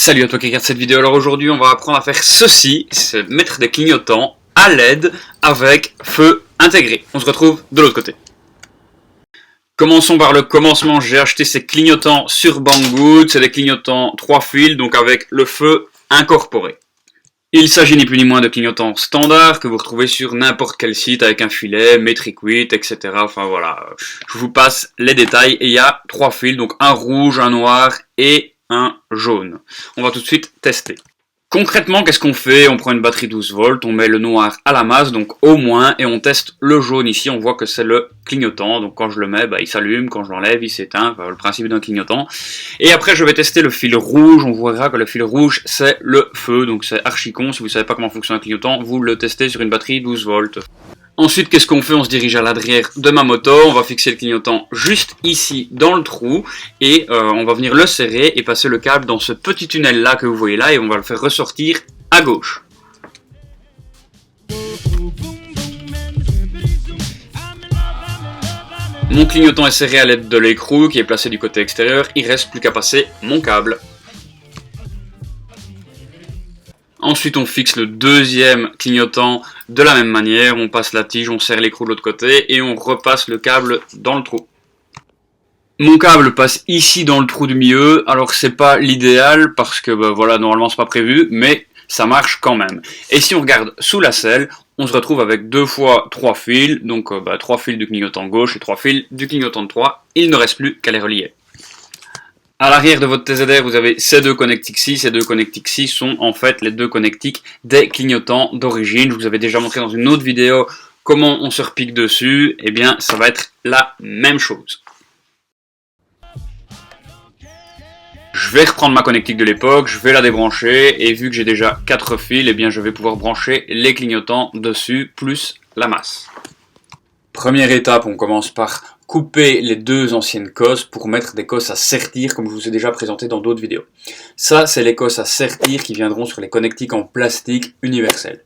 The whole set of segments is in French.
Salut à toi qui regarde cette vidéo. Alors aujourd'hui on va apprendre à faire ceci, c'est mettre des clignotants à LED avec feu intégré. On se retrouve de l'autre côté. Commençons par le commencement. J'ai acheté ces clignotants sur Banggood. C'est des clignotants 3 fils, donc avec le feu incorporé. Il s'agit ni plus ni moins de clignotants standards que vous retrouvez sur n'importe quel site avec un filet, Metric 8, etc. Enfin voilà, je vous passe les détails. Et il y a 3 fils, donc un rouge, un noir et un jaune. On va tout de suite tester. Concrètement, qu'est-ce qu'on fait? On prend une batterie 12 volts, on met le noir à la masse, donc au moins, et on teste le jaune. Ici, on voit que c'est le clignotant, donc quand je le mets, il s'allume, quand je l'enlève, il s'éteint, le principe d'un clignotant. Et après, je vais tester le fil rouge. On verra que le fil rouge, c'est le feu, donc c'est archi con. Si vous ne savez pas comment fonctionne un clignotant, vous le testez sur une batterie 12 volts. Ensuite, qu'est-ce qu'on fait? On se dirige à l'arrière de ma moto, on va fixer le clignotant juste ici dans le trou et on va venir le serrer et passer le câble dans ce petit tunnel là que vous voyez là et on va le faire ressortir à gauche. Mon clignotant est serré à l'aide de l'écrou qui est placé du côté extérieur, il reste plus qu'à passer mon câble. Ensuite, on fixe le deuxième clignotant de la même manière, on passe la tige, on serre l'écrou de l'autre côté et on repasse le câble dans le trou. Mon câble passe ici dans le trou du milieu, alors c'est pas l'idéal parce que voilà, normalement c'est pas prévu, mais ça marche quand même. Et si on regarde sous la selle, on se retrouve avec 2 fois 3 fils, donc 3 fils du clignotant gauche et 3 fils du clignotant de 3, il ne reste plus qu'à les relier. À l'arrière de votre TZR, vous avez ces deux connectiques-ci. Ces deux connectiques-ci sont en fait les deux connectiques des clignotants d'origine. Je vous avais déjà montré dans une autre vidéo comment on se repique dessus. Eh bien, ça va être la même chose. Je vais reprendre ma connectique de l'époque, je vais la débrancher et vu que j'ai déjà 4 fils, eh bien je vais pouvoir brancher les clignotants dessus plus la masse. Première étape, on commence par couper les 2 anciennes cosses pour mettre des cosses à sertir comme je vous ai déjà présenté dans d'autres vidéos. Ça, c'est les cosses à sertir qui viendront sur les connectiques en plastique universel.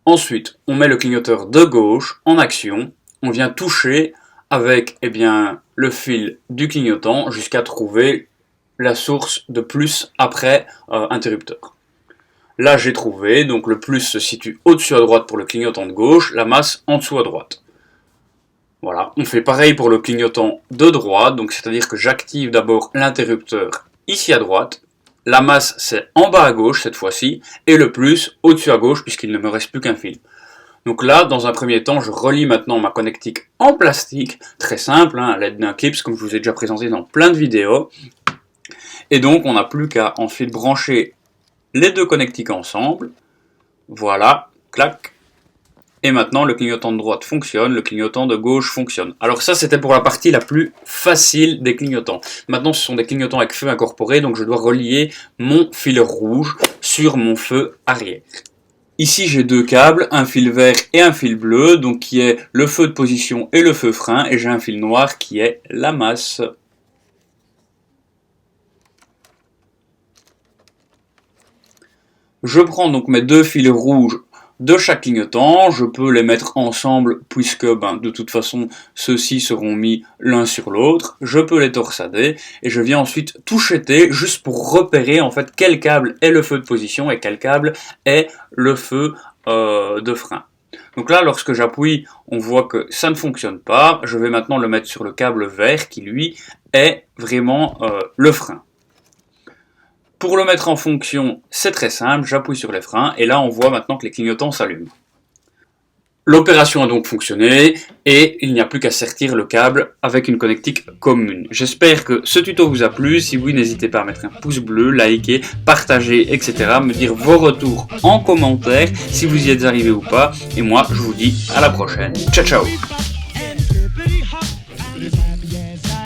Ensuite, on met le clignoteur de gauche en action. On vient toucher avec le fil du clignotant jusqu'à trouver la source de plus après interrupteur. Là, j'ai trouvé, donc le plus se situe au-dessus à droite pour le clignotant de gauche, la masse en dessous à droite. Voilà, on fait pareil pour le clignotant de droite, donc c'est-à-dire que j'active d'abord l'interrupteur ici à droite, la masse c'est en bas à gauche cette fois-ci, et le plus au-dessus à gauche puisqu'il ne me reste plus qu'un fil. Donc là, dans un premier temps, je relie maintenant ma connectique en plastique, très simple, à l'aide d'un clips comme je vous ai déjà présenté dans plein de vidéos. Et donc on n'a plus qu'à ensuite brancher les 2 connectiques ensemble, voilà, clac. Et maintenant, le clignotant de droite fonctionne, le clignotant de gauche fonctionne. Alors ça, c'était pour la partie la plus facile des clignotants. Maintenant, ce sont des clignotants avec feu incorporé, donc je dois relier mon fil rouge sur mon feu arrière. Ici, j'ai 2 câbles, un fil vert et un fil bleu, donc qui est le feu de position et le feu frein, et j'ai un fil noir qui est la masse. Je prends donc mes 2 fils rouges de chaque clignotant, je peux les mettre ensemble puisque de toute façon ceux-ci seront mis l'un sur l'autre, je peux les torsader et je viens ensuite toucheter juste pour repérer en fait quel câble est le feu de position et quel câble est le feu de frein. Donc là lorsque j'appuie on voit que ça ne fonctionne pas, je vais maintenant le mettre sur le câble vert qui lui est vraiment le frein. Pour le mettre en fonction, c'est très simple, j'appuie sur les freins et là on voit maintenant que les clignotants s'allument. L'opération a donc fonctionné et il n'y a plus qu'à sertir le câble avec une connectique commune. J'espère que ce tuto vous a plu, si oui n'hésitez pas à mettre un pouce bleu, liker, partager, etc. Me dire vos retours en commentaire si vous y êtes arrivé ou pas et moi je vous dis à la prochaine. Ciao ciao.